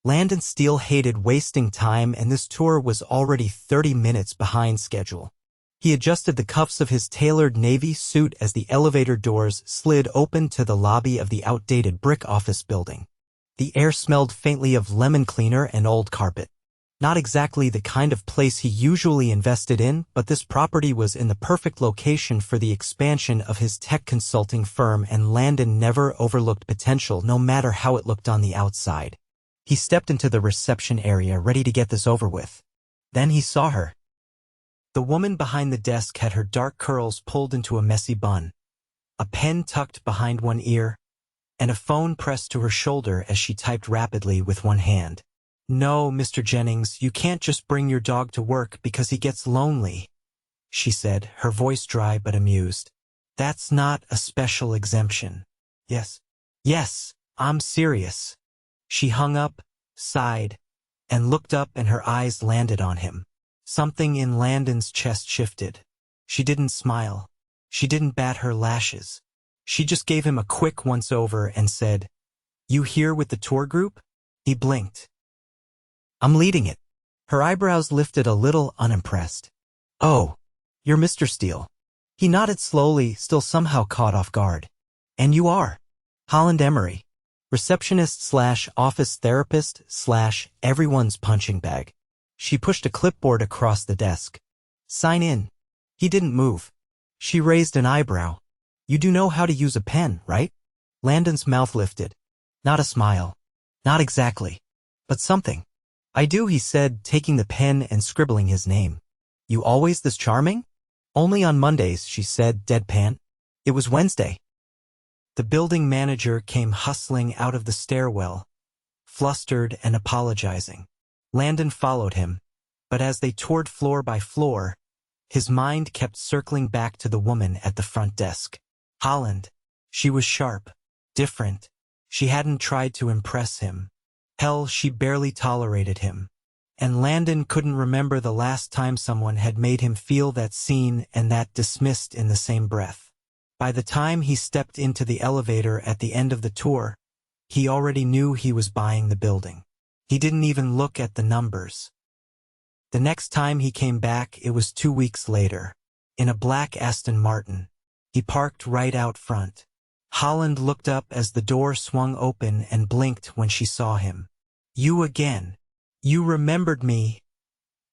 Landon Steele hated wasting time, and this tour was already 30 minutes behind schedule. He adjusted the cuffs of his tailored navy suit as the elevator doors slid open to the lobby of the outdated brick office building. The air smelled faintly of lemon cleaner and old carpet. Not exactly the kind of place he usually invested in, but this property was in the perfect location for the expansion of his tech consulting firm, and Landon never overlooked potential, no matter how it looked on the outside. He stepped into the reception area, ready to get this over with. Then he saw her. The woman behind the desk had her dark curls pulled into a messy bun, a pen tucked behind one ear, and a phone pressed to her shoulder as she typed rapidly with one hand. "No, Mr. Jennings, you can't just bring your dog to work because he gets lonely," she said, her voice dry but amused. "That's not a special exemption." Yes, I'm serious." She hung up, sighed, and looked up, and her eyes landed on him. Something in Landon's chest shifted. She didn't smile. She didn't bat her lashes. She just gave him a quick once-over and said, "You here with the tour group?" He blinked. "I'm leading it." Her eyebrows lifted a little, unimpressed. "Oh, you're Mr. Steele." He nodded slowly, still somehow caught off guard. "And you are?" "Holland Emery. Receptionist/office therapist/everyone's punching bag." She pushed a clipboard across the desk. "Sign in." He didn't move. She raised an eyebrow. "You do know how to use a pen, right?" Landon's mouth lifted. Not a smile. Not exactly. But something. "I do," he said, taking the pen and scribbling his name. "You always this charming?" "Only on Mondays," she said, deadpan. It was Wednesday. The building manager came hustling out of the stairwell, flustered and apologizing. Landon followed him, but as they toured floor by floor, his mind kept circling back to the woman at the front desk. Holland. She was sharp, different. She hadn't tried to impress him. Hell, she barely tolerated him. And Landon couldn't remember the last time someone had made him feel that seen and that dismissed in the same breath. By the time he stepped into the elevator at the end of the tour, he already knew he was buying the building. He didn't even look at the numbers. The next time he came back, it was 2 weeks later, in a black Aston Martin. He parked right out front. Holland looked up as the door swung open and blinked when she saw him. "You again. You remembered me,"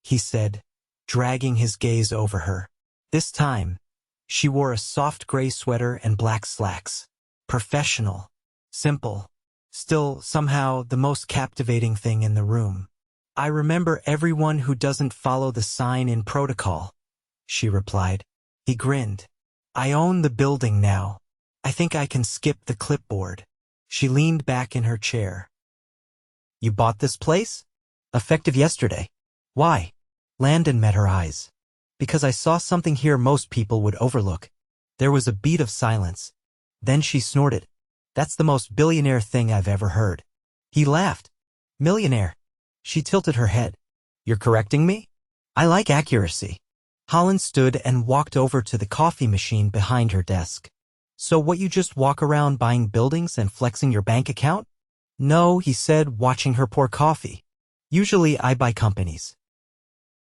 he said, dragging his gaze over her. This time, she wore a soft gray sweater and black slacks. Professional. Simple. Still, somehow, the most captivating thing in the room. "I remember everyone who doesn't follow the sign in protocol," she replied. He grinned. "I own the building now. I think I can skip the clipboard." She leaned back in her chair. "You bought this place?" "Effective yesterday." "Why?" Landon met her eyes. "Because I saw something here most people would overlook." There was a beat of silence. Then she snorted. "That's the most billionaire thing I've ever heard." He laughed. "Millionaire." She tilted her head. "You're correcting me?" "I like accuracy." Holland stood and walked over to the coffee machine behind her desk. "So what, you just walk around buying buildings and flexing your bank account?" "No," he said, watching her pour coffee. "Usually I buy companies.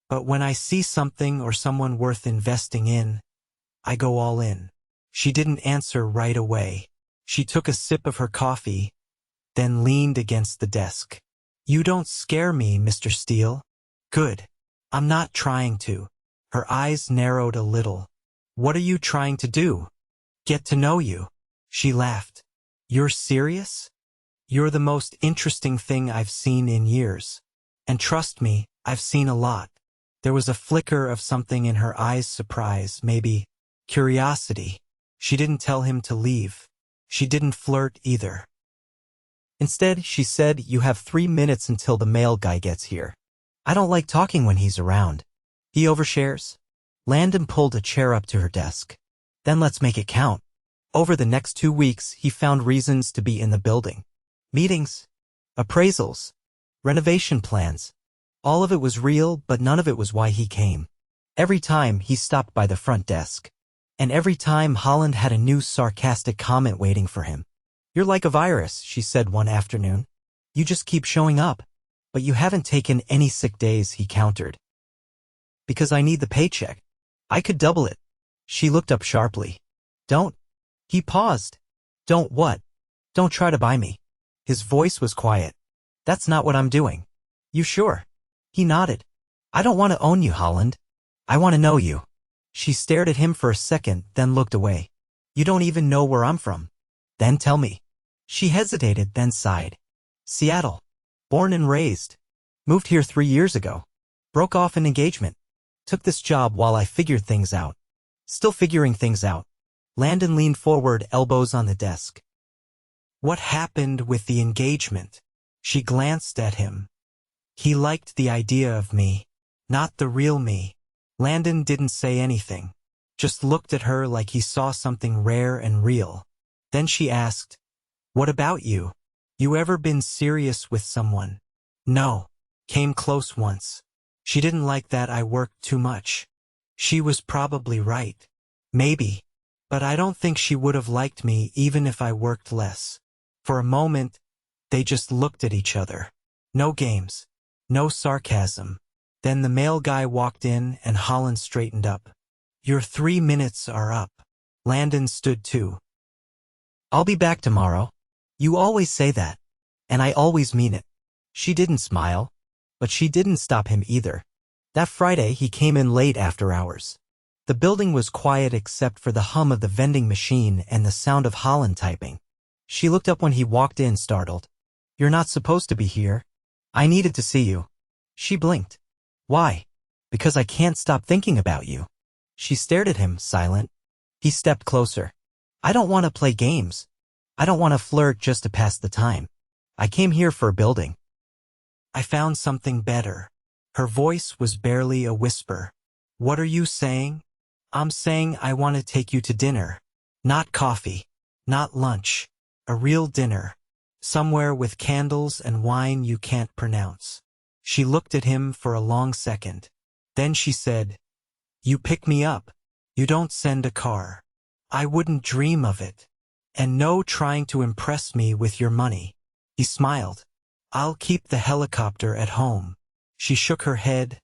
But when I see something or someone worth investing in, I go all in." She didn't answer right away. She took a sip of her coffee, then leaned against the desk. "You don't scare me, Mr. Steele." "Good. I'm not trying to." Her eyes narrowed a little. "What are you trying to do?" "Get to know you." She laughed. "You're serious? You're the most interesting thing I've seen in years. And trust me, I've seen a lot." There was a flicker of something in her eyes, surprise, maybe curiosity. She didn't tell him to leave. She didn't flirt either. Instead, she said, "You have 3 minutes until the mail guy gets here. I don't like talking when he's around. He overshares." Landon pulled a chair up to her desk. "Then let's make it count." Over the next 2 weeks, he found reasons to be in the building. Meetings, appraisals, renovation plans. All of it was real, but none of it was why he came. Every time, he stopped by the front desk. And every time, Holland had a new sarcastic comment waiting for him. "You're like a virus," she said one afternoon. "You just keep showing up." But you haven't taken any sick days, he countered. Because I need the paycheck. I could double it. She looked up sharply. Don't. He paused. Don't what? Don't try to buy me. His voice was quiet. That's not what I'm doing. You sure? He nodded. I don't want to own you, Holland. I want to know you. She stared at him for a second, then looked away. You don't even know where I'm from. Then tell me. She hesitated, then sighed. Seattle. Born and raised. Moved here 3 years ago. Broke off an engagement. Took this job while I figured things out. Still figuring things out. Landon leaned forward, elbows on the desk. What happened with the engagement? She glanced at him. He liked the idea of me, not the real me. Landon didn't say anything, just looked at her like he saw something rare and real. Then she asked, what about you? You ever been serious with someone? No. Came close once. She didn't like that I worked too much. She was probably right. Maybe. But I don't think she would have liked me even if I worked less. For a moment, they just looked at each other. No games. No sarcasm. Then the male guy walked in and Holland straightened up. Your 3 minutes are up. Landon stood too. I'll be back tomorrow. You always say that. And I always mean it. She didn't smile. But she didn't stop him either. That Friday he came in late after hours. The building was quiet except for the hum of the vending machine and the sound of Holland typing. She looked up when he walked in, startled. You're not supposed to be here. I needed to see you. She blinked. Why? Because I can't stop thinking about you. She stared at him, silent. He stepped closer. I don't want to play games. I don't want to flirt just to pass the time. I came here for a building. I found something better. Her voice was barely a whisper. What are you saying? I'm saying I want to take you to dinner. Not coffee. Not lunch. A real dinner. Somewhere with candles and wine you can't pronounce. She looked at him for a long second. Then she said, You pick me up. You don't send a car. I wouldn't dream of it. And no trying to impress me with your money. He smiled. I'll keep the helicopter at home. She shook her head,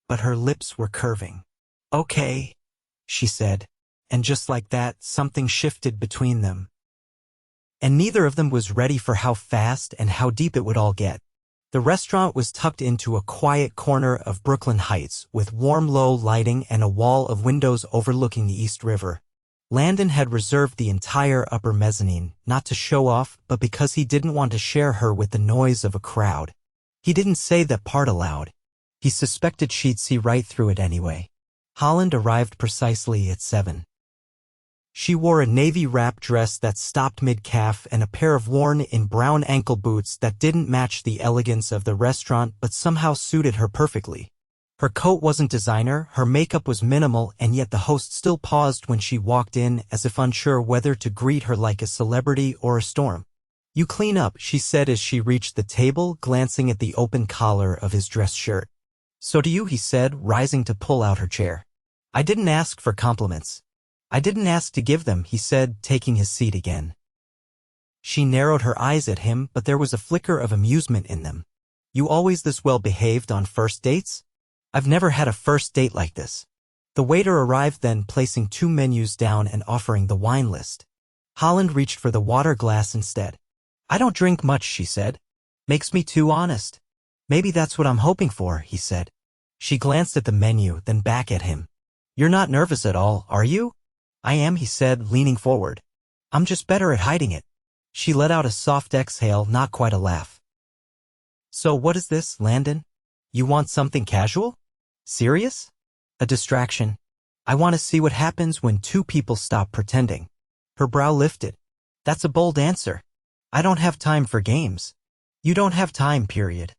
but her lips were curving. Okay, she said, and just like that, something shifted between them. And neither of them was ready for how fast and how deep it would all get. The restaurant was tucked into a quiet corner of Brooklyn Heights with warm low lighting and a wall of windows overlooking the East River. Landon had reserved the entire upper mezzanine, not to show off, but because he didn't want to share her with the noise of a crowd. He didn't say that part aloud. He suspected she'd see right through it anyway. Holland arrived precisely at 7. She wore a navy wrap dress that stopped mid-calf and a pair of worn-in brown ankle boots that didn't match the elegance of the restaurant but somehow suited her perfectly. Her coat wasn't designer, her makeup was minimal, and yet the host still paused when she walked in as if unsure whether to greet her like a celebrity or a storm. You clean up, she said as she reached the table, glancing at the open collar of his dress shirt. So do you, he said, rising to pull out her chair. I didn't ask for compliments. I didn't ask to give them, he said, taking his seat again. She narrowed her eyes at him, but there was a flicker of amusement in them. You always this well-behaved on first dates? I've never had a first date like this. The waiter arrived then, placing 2 menus down and offering the wine list. Holland reached for the water glass instead. I don't drink much, she said. Makes me too honest. Maybe that's what I'm hoping for, he said. She glanced at the menu, then back at him. You're not nervous at all, are you? I am, he said, leaning forward. I'm just better at hiding it. She let out a soft exhale, not quite a laugh. So what is this, Landon? You want something casual? Serious? A distraction. I want to see what happens when 2 people stop pretending. Her brow lifted. That's a bold answer. I don't have time for games. You don't have time, period.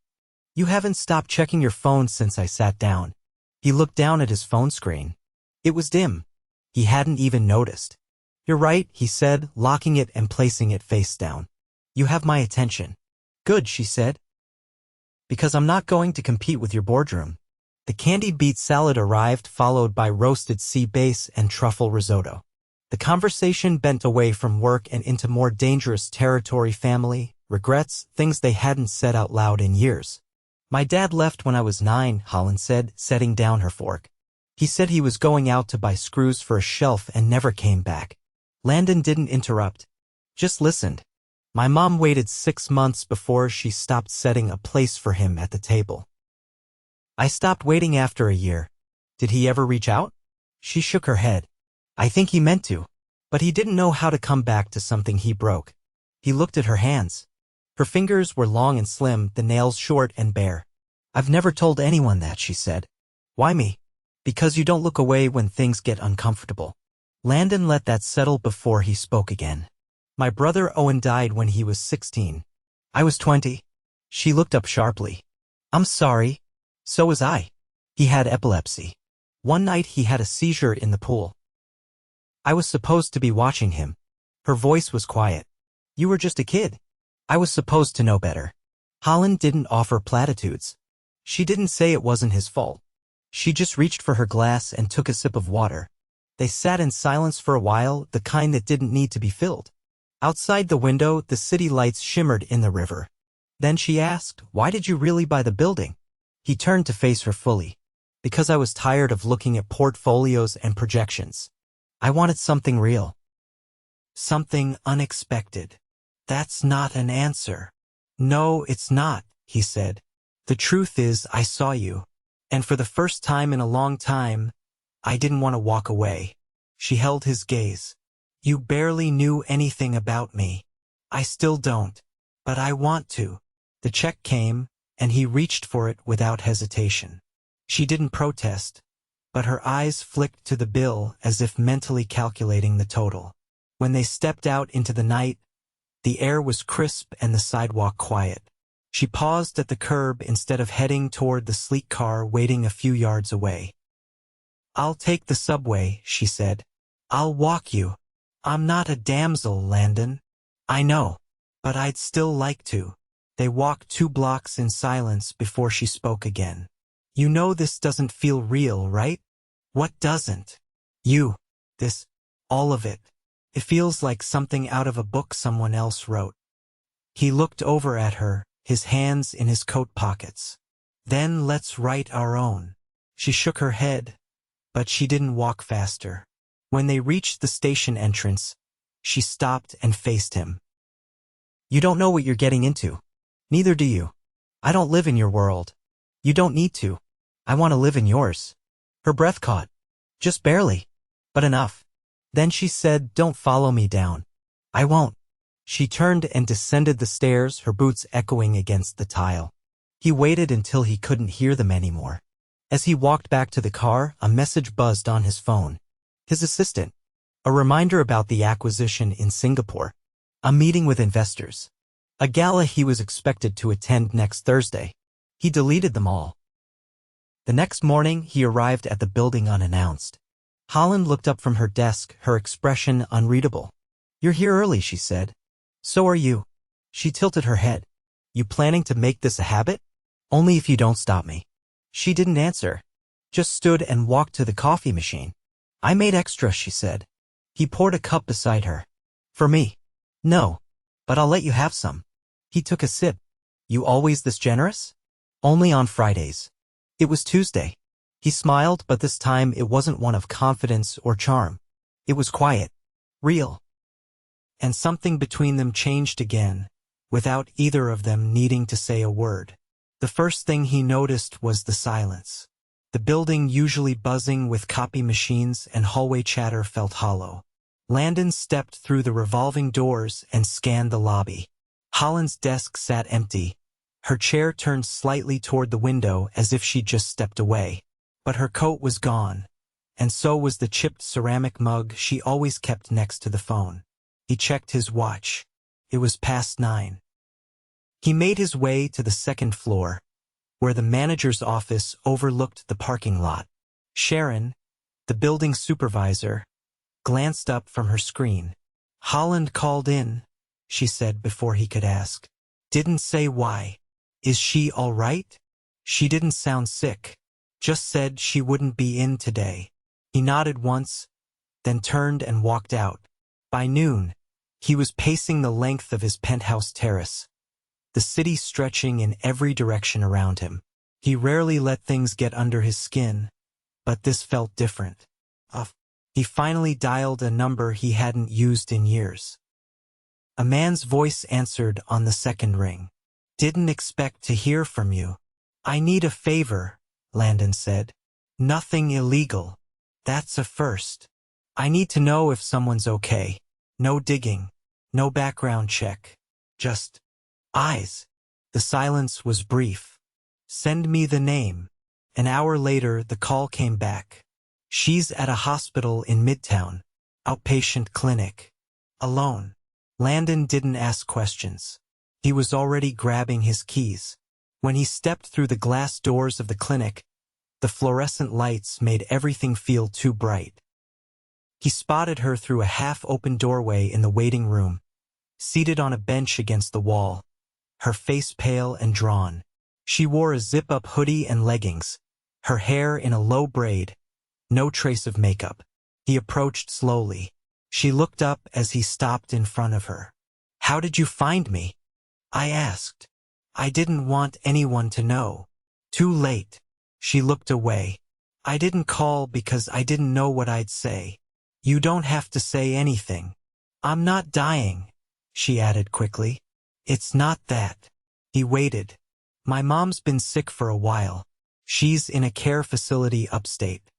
You haven't stopped checking your phone since I sat down. He looked down at his phone screen. It was dim. He hadn't even noticed. You're right, he said, locking it and placing it face down. You have my attention. Good, she said. Because I'm not going to compete with your boardroom. The candied beet salad arrived, followed by roasted sea bass and truffle risotto. The conversation bent away from work and into more dangerous territory: family, regrets, things they hadn't said out loud in years. My dad left when I was 9, Holland said, setting down her fork. He said he was going out to buy screws for a shelf and never came back. Landon didn't interrupt, just listened. My mom waited 6 months before she stopped setting a place for him at the table. I stopped waiting after a year. Did he ever reach out? She shook her head. I think he meant to, but he didn't know how to come back to something he broke. He looked at her hands. Her fingers were long and slim, the nails short and bare. I've never told anyone that, she said. Why me? Because you don't look away when things get uncomfortable. Landon let that settle before he spoke again. My brother Owen died when he was 16. I was 20. She looked up sharply. I'm sorry. So was I. He had epilepsy. One night he had a seizure in the pool. I was supposed to be watching him. Her voice was quiet. You were just a kid. I was supposed to know better. Holland didn't offer platitudes. She didn't say it wasn't his fault. She just reached for her glass and took a sip of water. They sat in silence for a while, the kind that didn't need to be filled. Outside the window, the city lights shimmered in the river. Then she asked, why did you really buy the building? He turned to face her fully. Because I was tired of looking at portfolios and projections. I wanted something real. Something unexpected. That's not an answer. No, it's not, he said. The truth is, I saw you. And for the first time in a long time, I didn't want to walk away. She held his gaze. You barely knew anything about me. I still don't. But I want to. The check came, and he reached for it without hesitation. She didn't protest, but her eyes flicked to the bill as if mentally calculating the total. When they stepped out into the night, the air was crisp and the sidewalk quiet. She paused at the curb instead of heading toward the sleek car waiting a few yards away. I'll take the subway, she said. I'll walk you. I'm not a damsel, Landon. I know, but I'd still like to. They walked 2 blocks in silence before she spoke again. You know this doesn't feel real, right? What doesn't? You. This. All of it. It feels like something out of a book someone else wrote. He looked over at her, his hands in his coat pockets. Then let's write our own. She shook her head, but she didn't walk faster. When they reached the station entrance, she stopped and faced him. You don't know what you're getting into. Neither do you. I don't live in your world. You don't need to. I want to live in yours. Her breath caught. Just barely. But enough. Then she said, don't follow me down. I won't. She turned and descended the stairs, her boots echoing against the tile. He waited until he couldn't hear them anymore. As he walked back to the car, a message buzzed on his phone. His assistant. A reminder about the acquisition in Singapore. A meeting with investors. A gala he was expected to attend next Thursday. He deleted them all. The next morning, he arrived at the building unannounced. Holland looked up from her desk, her expression unreadable. You're here early, she said. So are you. She tilted her head. You planning to make this a habit? Only if you don't stop me. She didn't answer. Just stood and walked to the coffee machine. I made extra, she said. He poured a cup beside her. For me? No. But I'll let you have some. He took a sip. You always this generous? Only on Fridays. It was Tuesday. He smiled, but this time it wasn't one of confidence or charm. It was quiet. Real. And something between them changed again, without either of them needing to say a word. The first thing he noticed was the silence. The building, usually buzzing with copy machines and hallway chatter, felt hollow. Landon stepped through the revolving doors and scanned the lobby. Holland's desk sat empty. Her chair turned slightly toward the window as if she'd just stepped away. But her coat was gone, and so was the chipped ceramic mug she always kept next to the phone. He checked his watch. It was past 9. He made his way to the second floor, where the manager's office overlooked the parking lot. Sharon, the building supervisor, glanced up from her screen. Holland called in, she said before he could ask. Didn't say why. Is she all right? She didn't sound sick. Just said she wouldn't be in today. He nodded once, then turned and walked out. By noon, he was pacing the length of his penthouse terrace. the city stretching in every direction around him. He rarely let things get under his skin, but this felt different. He finally dialed a number he hadn't used in years. A man's voice answered on the second ring. "Didn't expect to hear from you. I need a favor," Landon said. "Nothing illegal. That's a first. I need to know if someone's okay. No digging. No background check. Just eyes." The silence was brief. "Send me the name." An hour later, the call came back. "She's at a hospital in Midtown. Outpatient clinic. Alone." Landon didn't ask questions. He was already grabbing his keys. When he stepped through the glass doors of the clinic, the fluorescent lights made everything feel too bright. He spotted her through a half-open doorway in the waiting room, seated on a bench against the wall, her face pale and drawn. She wore a zip-up hoodie and leggings, her hair in a low braid, no trace of makeup. He approached slowly. She looked up as he stopped in front of her. "How did you find me?" I asked. "I didn't want anyone to know." "Too late." She looked away. "I didn't call because I didn't know what I'd say." "You don't have to say anything." "I'm not dying," she added quickly. "It's not that." He waited. "My mom's been sick for a while. She's in a care facility upstate.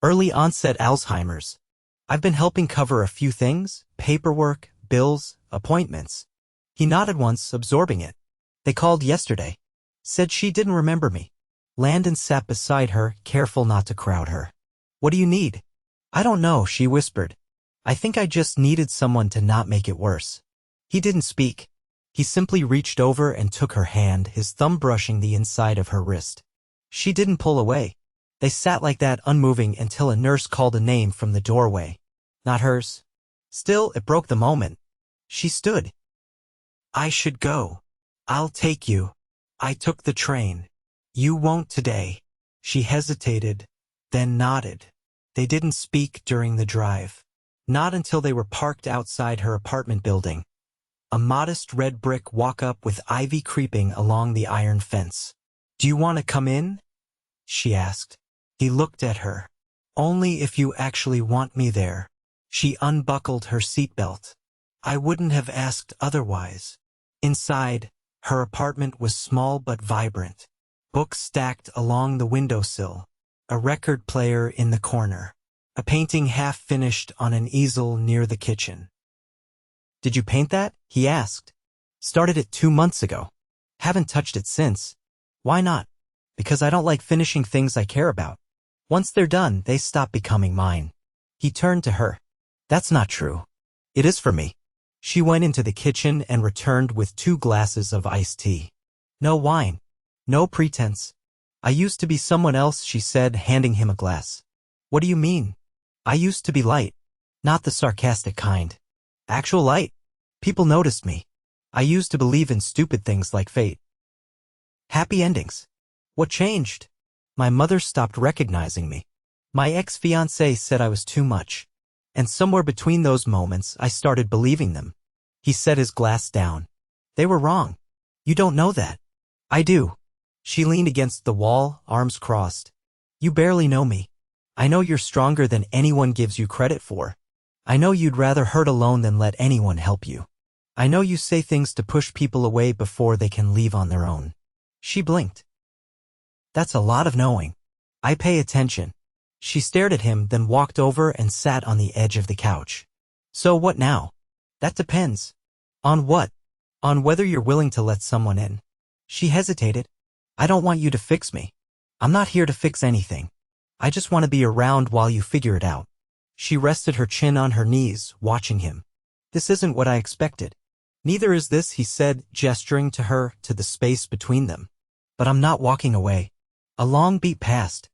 Early onset Alzheimer's. I've been helping cover a few things, paperwork, bills, appointments." He nodded once, absorbing it. "They called yesterday. Said she didn't remember me." Landon sat beside her, careful not to crowd her. "What do you need?" "I don't know," she whispered. "I think I just needed someone to not make it worse." He didn't speak. He simply reached over and took her hand, his thumb brushing the inside of her wrist. She didn't pull away. They sat like that, unmoving, until a nurse called a name from the doorway. Not hers. Still, it broke the moment. She stood. "I should go. I'll take you." "I took the train." "You won't today." She hesitated, then nodded. They didn't speak during the drive. Not until they were parked outside her apartment building. A modest red brick walk-up with ivy creeping along the iron fence. "Do you want to come in?" she asked. He looked at her. "Only if you actually want me there." She unbuckled her seatbelt. "I wouldn't have asked otherwise." Inside, her apartment was small but vibrant. Books stacked along the windowsill. A record player in the corner. A painting half-finished on an easel near the kitchen. "Did you paint that?" he asked. "Started it 2 months ago. Haven't touched it since." "Why not?" "Because I don't like finishing things I care about. Once they're done, they stop becoming mine." He turned to her. "That's not true." "It is for me." She went into the kitchen and returned with 2 glasses of iced tea. "No wine. No pretense. I used to be someone else," she said, handing him a glass. "What do you mean?" "I used to be light. Not the sarcastic kind. Actual light. People noticed me. I used to believe in stupid things like fate. Happy endings. What changed? My mother stopped recognizing me. My ex-fiancé said I was too much. And somewhere between those moments, I started believing them." He set his glass down. "They were wrong. You don't know that." "I do." She leaned against the wall, arms crossed. "You barely know me. I know you're stronger than anyone gives you credit for. I know you'd rather hurt alone than let anyone help you. I know you say things to push people away before they can leave on their own." She blinked. "That's a lot of knowing. I pay attention." She stared at him, then walked over and sat on the edge of the couch. "So what now?" "That depends." "On what?" "On whether you're willing to let someone in." She hesitated. "I don't want you to fix me. I'm not here to fix anything. I just want to be around while you figure it out." She rested her chin on her knees, watching him. "This isn't what I expected." "Neither is this," he said, gesturing to her, to the space between them. "But I'm not walking away." A long beat passed.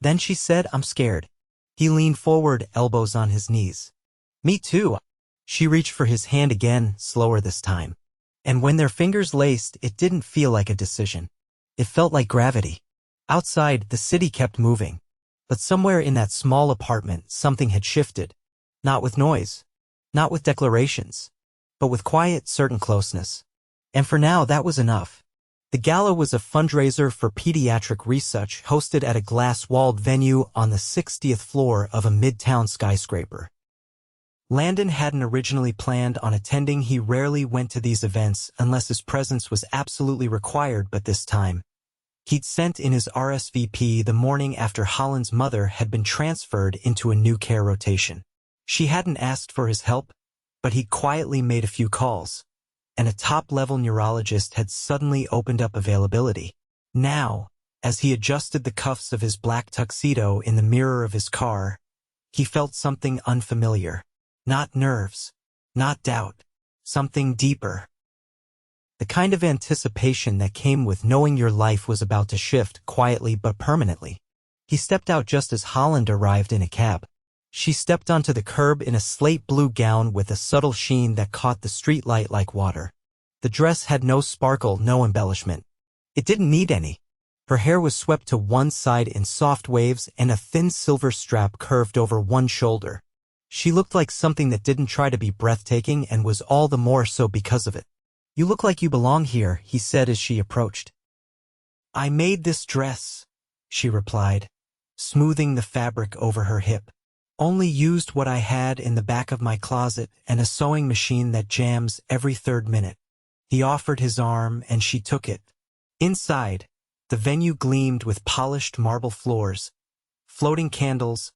Then she said, "I'm scared." He leaned forward, elbows on his knees. "Me too." She reached for his hand again, slower this time. And when their fingers laced, it didn't feel like a decision. It felt like gravity. Outside, the city kept moving. But somewhere in that small apartment, something had shifted. Not with noise. Not with declarations. But with quiet, certain closeness. And for now, that was enough. The gala was a fundraiser for pediatric research hosted at a glass-walled venue on the 60th floor of a midtown skyscraper. Landon hadn't originally planned on attending. He rarely went to these events unless his presence was absolutely required, but this time, he'd sent in his RSVP the morning after Holland's mother had been transferred into a new care rotation. She hadn't asked for his help, but he'd quietly made a few calls, and a top-level neurologist had suddenly opened up availability. Now, as he adjusted the cuffs of his black tuxedo in the mirror of his car, he felt something unfamiliar. Not nerves, not doubt, something deeper. The kind of anticipation that came with knowing your life was about to shift quietly but permanently. He stepped out just as Holland arrived in a cab. She stepped onto the curb in a slate blue gown with a subtle sheen that caught the streetlight like water. The dress had no sparkle, no embellishment. It didn't need any. Her hair was swept to one side in soft waves and a thin silver strap curved over one shoulder. She looked like something that didn't try to be breathtaking and was all the more so because of it. "You look like you belong here," he said as she approached. "I made this dress," she replied, smoothing the fabric over her hip. "Only used what I had in the back of my closet and a sewing machine that jams every third minute." He offered his arm and she took it. Inside, the venue gleamed with polished marble floors, floating candles,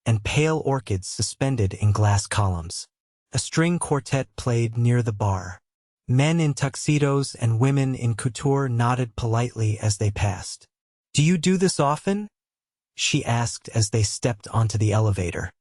and pale orchids suspended in glass columns. A string quartet played near the bar. Men in tuxedos and women in couture nodded politely as they passed. "Do you do this often?" she asked as they stepped onto the elevator.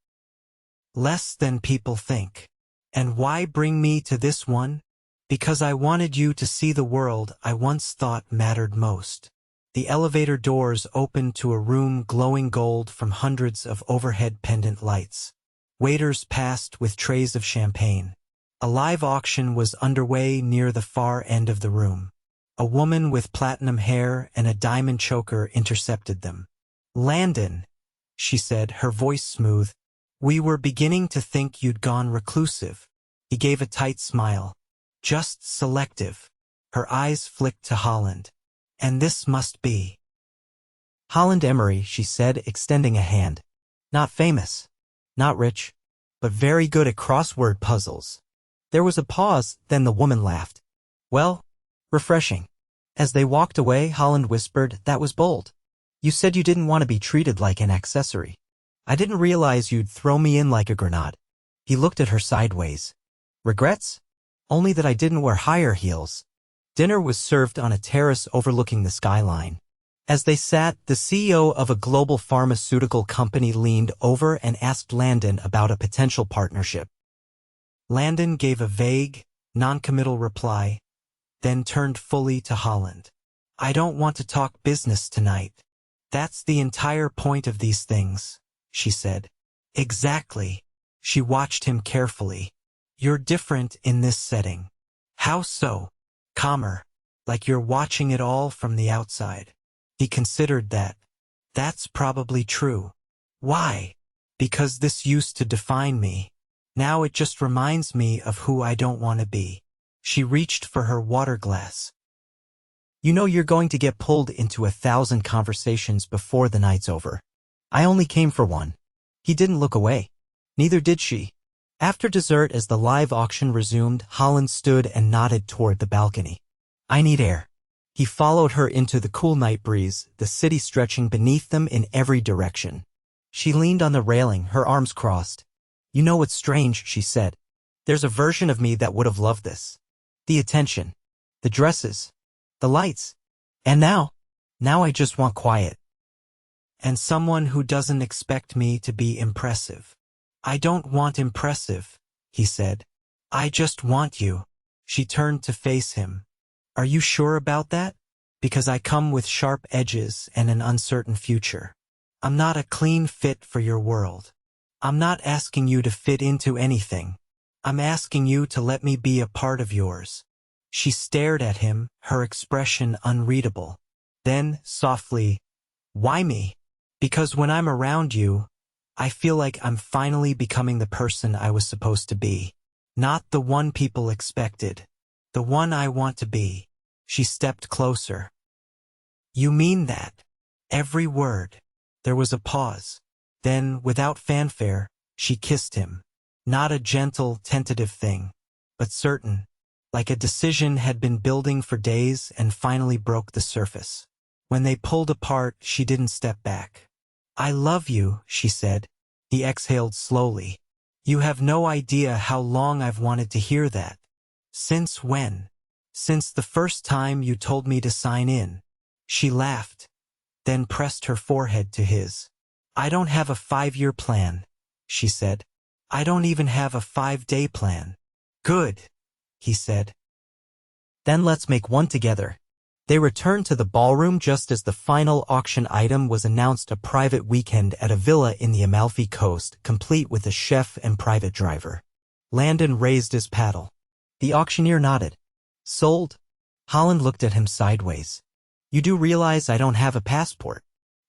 "Less than people think. And why bring me to this one? Because I wanted you to see the world I once thought mattered most." The elevator doors opened to a room glowing gold from hundreds of overhead pendant lights. Waiters passed with trays of champagne. A live auction was underway near the far end of the room. A woman with platinum hair and a diamond choker intercepted them. "Landon," she said, her voice smooth, "we were beginning to think you'd gone reclusive." He gave a tight smile. "Just selective." Her eyes flicked to Holland. "And this must be." "Holland Emery," she said, extending a hand. "Not famous, not rich, but very good at crossword puzzles." There was a pause, then the woman laughed. "Well, refreshing." As they walked away, Holland whispered, "That was bold. You said you didn't want to be treated like an accessory. I didn't realize you'd throw me in like a grenade." He looked at her sideways. "Regrets? Only that I didn't wear higher heels." Dinner was served on a terrace overlooking the skyline. As they sat, the CEO of a global pharmaceutical company leaned over and asked Landon about a potential partnership. Landon gave a vague, non-committal reply, then turned fully to Holland. "I don't want to talk business tonight. That's the entire point of these things," she said. "Exactly." She watched him carefully. "You're different in this setting." "How so?" "Calmer, like you're watching it all from the outside." He considered that. "That's probably true." "Why?" "Because this used to define me. Now it just reminds me of who I don't want to be." She reached for her water glass. "You know you're going to get pulled into 1,000 conversations before the night's over. I only came for one." He didn't look away. Neither did she. After dessert, as the live auction resumed, Holland stood and nodded toward the balcony. "I need air." He followed her into the cool night breeze, the city stretching beneath them in every direction. She leaned on the railing, her arms crossed. "You know what's strange," she said. "There's a version of me that would have loved this. The attention, the dresses, the lights. And now I just want quiet. And someone who doesn't expect me to be impressive." "I don't want impressive," he said. "I just want you." She turned to face him. "Are you sure about that? Because I come with sharp edges and an uncertain future. I'm not a clean fit for your world. I'm not asking you to fit into anything. I'm asking you to let me be a part of yours." She stared at him, her expression unreadable. Then, softly, "Why me?" "Because when I'm around you, I feel like I'm finally becoming the person I was supposed to be. Not the one people expected. The one I want to be. She stepped closer. You mean that? Every word. There was a pause. Then, without fanfare, she kissed him. Not a gentle, tentative thing, but certain, like a decision had been building for days and finally broke the surface. When they pulled apart, she didn't step back. I love you, she said. He exhaled slowly. You have no idea how long I've wanted to hear that. Since when? Since the first time you told me to sign in. She laughed, then pressed her forehead to his. I don't have a 5-year plan, she said. I don't even have a 5-day plan. Good, he said. Then let's make one together. They returned to the ballroom just as the final auction item was announced, a private weekend at a villa in the Amalfi Coast, complete with a chef and private driver. Landon raised his paddle. The auctioneer nodded. Sold? Holland looked at him sideways. You do realize I don't have a passport.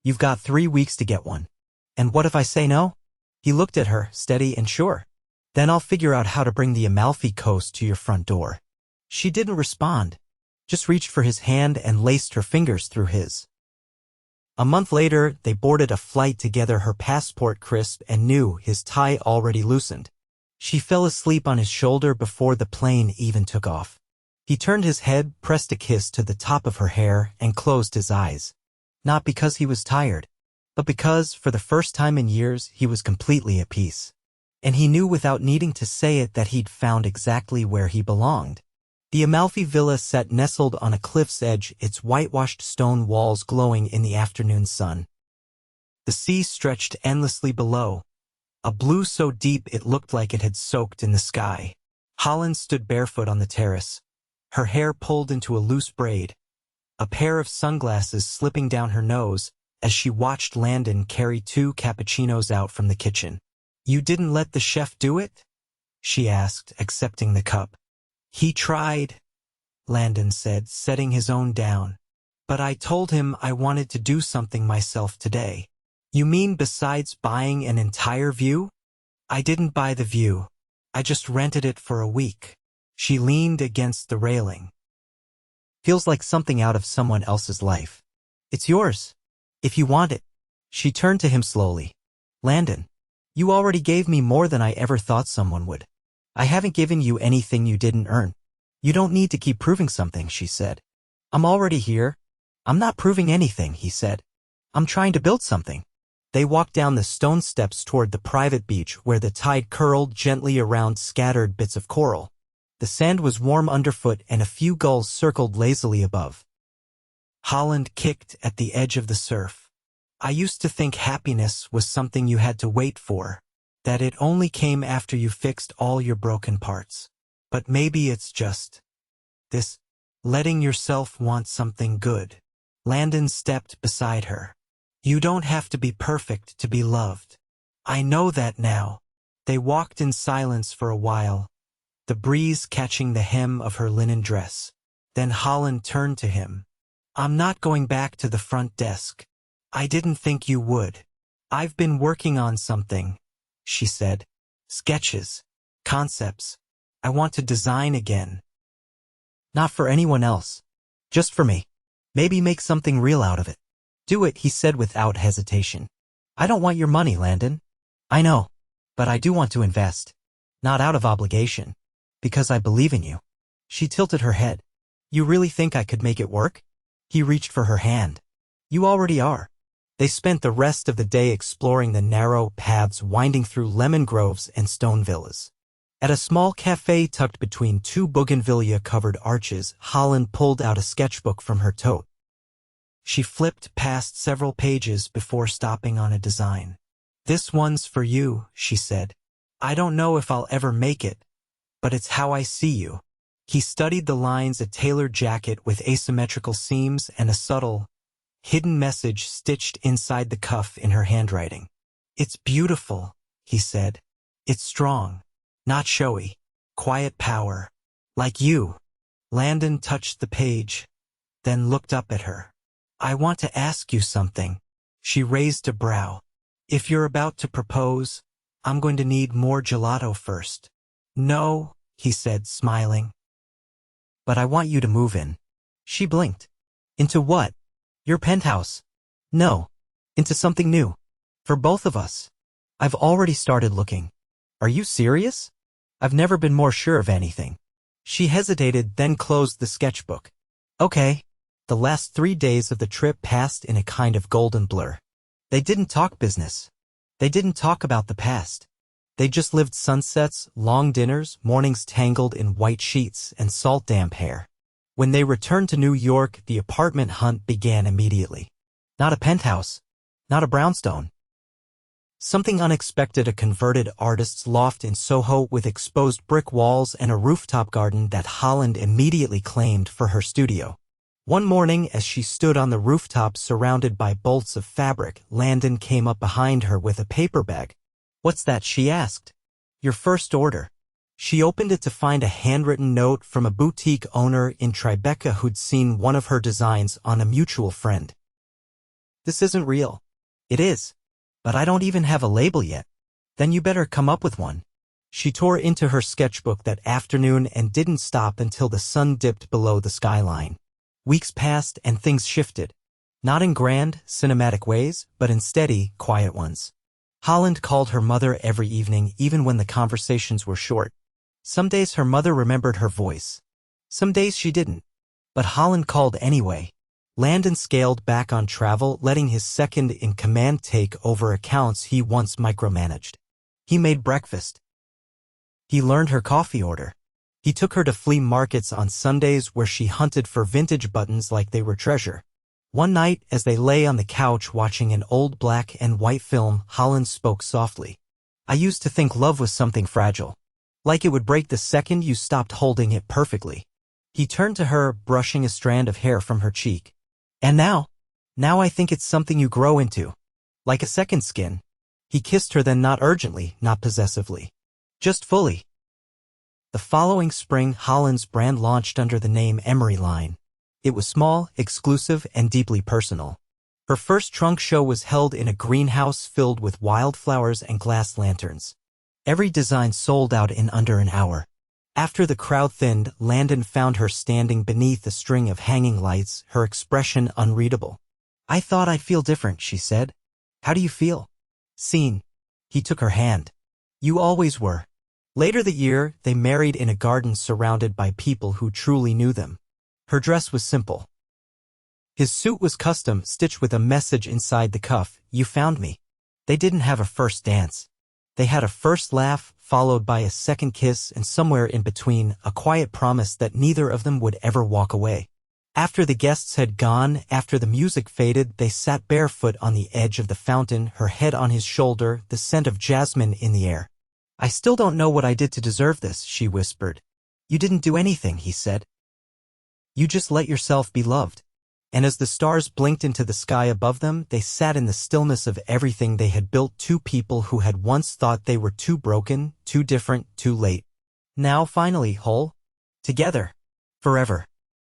You've got 3 weeks to get one. And what if I say no? He looked at her, steady and sure. Then I'll figure out how to bring the Amalfi Coast to your front door. She didn't respond, just reached for his hand and laced her fingers through his. A month later, they boarded a flight together, her passport crisp and new, his tie already loosened. She fell asleep on his shoulder before the plane even took off. He turned his head, pressed a kiss to the top of her hair, and closed his eyes. Not because he was tired, but because, for the first time in years, he was completely at peace. And he knew without needing to say it that he'd found exactly where he belonged. The Amalfi Villa sat nestled on a cliff's edge, its whitewashed stone walls glowing in the afternoon sun. The sea stretched endlessly below, a blue so deep it looked like it had soaked in the sky. Holland stood barefoot on the terrace, her hair pulled into a loose braid, a pair of sunglasses slipping down her nose as she watched Landon carry 2 cappuccinos out from the kitchen. You didn't let the chef do it? She asked, accepting the cup. He tried, Landon said, setting his own down. But I told him I wanted to do something myself today. You mean besides buying an entire view? I didn't buy the view. I just rented it for a week. She leaned against the railing. Feels like something out of someone else's life. It's yours, if you want it. She turned to him slowly. Landon, you already gave me more than I ever thought someone would. I haven't given you anything you didn't earn. You don't need to keep proving something, she said. I'm already here. I'm not proving anything, he said. I'm trying to build something. They walked down the stone steps toward the private beach where the tide curled gently around scattered bits of coral. The sand was warm underfoot and a few gulls circled lazily above. Holland kicked at the edge of the surf. I used to think happiness was something you had to wait for, that it only came after you fixed all your broken parts. But maybe it's just this, letting yourself want something good. Landon stepped beside her. You don't have to be perfect to be loved. I know that now. They walked in silence for a while, the breeze catching the hem of her linen dress. Then Holland turned to him. I'm not going back to the front desk. I didn't think you would. I've been working on something, she said. Sketches, concepts. I want to design again. Not for anyone else. Just for me. Maybe make something real out of it. Do it, he said without hesitation. I don't want your money, Landon. I know. But I do want to invest. Not out of obligation. Because I believe in you. She tilted her head. You really think I could make it work? He reached for her hand. You already are. They spent the rest of the day exploring the narrow paths winding through lemon groves and stone villas. At a small cafe tucked between 2 bougainvillea-covered arches, Holland pulled out a sketchbook from her tote. She flipped past several pages before stopping on a design. This one's for you, she said. I don't know if I'll ever make it, but it's how I see you. He studied the lines, a tailored jacket with asymmetrical seams and a subtle, hidden message stitched inside the cuff in her handwriting. It's beautiful, he said. It's strong, not showy, quiet power, like you. Landon touched the page, then looked up at her. I want to ask you something. She raised a brow. If you're about to propose, I'm going to need more gelato first. No, he said, smiling. But I want you to move in. She blinked. Into what? Your penthouse. No. Into something new. For both of us. I've already started looking. Are you serious? I've never been more sure of anything. She hesitated, then closed the sketchbook. Okay. The last 3 days of the trip passed in a kind of golden blur. They didn't talk business. They didn't talk about the past. They just lived sunsets, long dinners, mornings tangled in white sheets, and salt-damp hair. When they returned to New York, the apartment hunt began immediately. Not a penthouse. Not a brownstone. Something unexpected, a converted artist's loft in Soho with exposed brick walls and a rooftop garden that Holland immediately claimed for her studio. One morning, as she stood on the rooftop surrounded by bolts of fabric, Landon came up behind her with a paper bag. "What's that?" she asked. "Your first order." She opened it to find a handwritten note from a boutique owner in Tribeca who'd seen one of her designs on a mutual friend. "This isn't real." "It is. But I don't even have a label yet." "Then you better come up with one." She tore into her sketchbook that afternoon and didn't stop until the sun dipped below the skyline. Weeks passed and things shifted. Not in grand, cinematic ways, but in steady, quiet ones. Holland called her mother every evening, even when the conversations were short. Some days her mother remembered her voice. Some days she didn't. But Holland called anyway. Landon scaled back on travel, letting his second-in-command take over accounts he once micromanaged. He made breakfast. He learned her coffee order. He took her to flea markets on Sundays where she hunted for vintage buttons like they were treasure. One night, as they lay on the couch watching an old black and white film, Holland spoke softly. "I used to think love was something fragile. Like it would break the second you stopped holding it perfectly." He turned to her, brushing a strand of hair from her cheek. "And now I think it's something you grow into. Like a second skin." He kissed her, then not urgently, not possessively. Just fully. The following spring, Holland's brand launched under the name Emery line. It was small, exclusive, and deeply personal. Her first trunk show was held in a greenhouse filled with wildflowers and glass lanterns. Every design sold out in under an hour. After the crowd thinned, Landon found her standing beneath a string of hanging lights, her expression unreadable. "I thought I'd feel different," she said. "How do you feel?" "Seen." He took her hand. "You always were." Later that year, they married in a garden surrounded by people who truly knew them. Her dress was simple. His suit was custom, stitched with a message inside the cuff: "You found me." They didn't have a first dance. They had a first laugh, followed by a second kiss, and somewhere in between, a quiet promise that neither of them would ever walk away. After the guests had gone, after the music faded, they sat barefoot on the edge of the fountain, her head on his shoulder, the scent of jasmine in the air. "I still don't know what I did to deserve this," she whispered. "You didn't do anything," he said. "You just let yourself be loved." And as the stars blinked into the sky above them, they sat in the stillness of everything they had built, two people who had once thought they were too broken, too different, too late. Now finally whole. Together. Forever.